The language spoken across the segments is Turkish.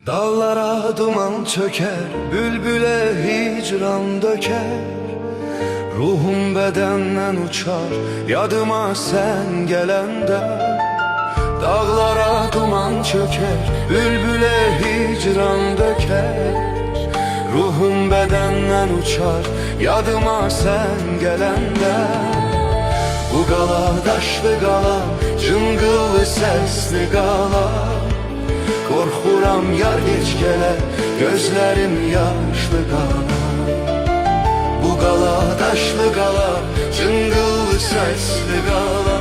Dağlara duman çöker, bülbüle hicran döker. Ruhum bedenden uçar, yadıma sen gelende. Dağlara duman çöker, bülbüle hicran döker. Ruhum bedenden uçar, yadıma sen gelende. Bu gala daşlı gala, cıngıllı sesli gala. Korkuram yar geç gele, gözlerim yaşlı gala. Bu gala daşlı gala, cıngıllı sesli gala.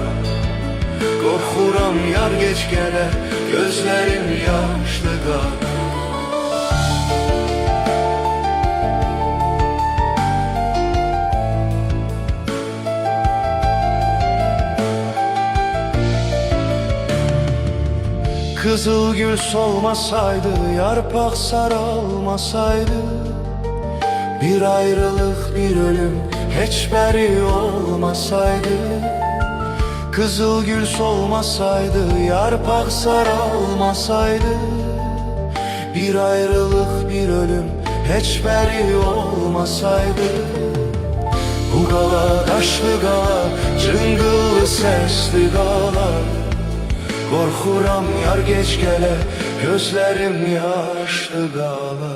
Korkuram yar geç gele, gözlerim yaşlı gala. Kızıl gül solmasaydı, yarpak sarılmasaydı, bir ayrılık bir ölüm hiç beri olmasaydı. Kızıl gül solmasaydı, yarpak sarılmasaydı, bir ayrılık bir ölüm hiç beri olmasaydı. Bu gala taşlı gala, cıngıllı sesli gala. Korkuram yar geç gele, gözlerim yaşlı gala.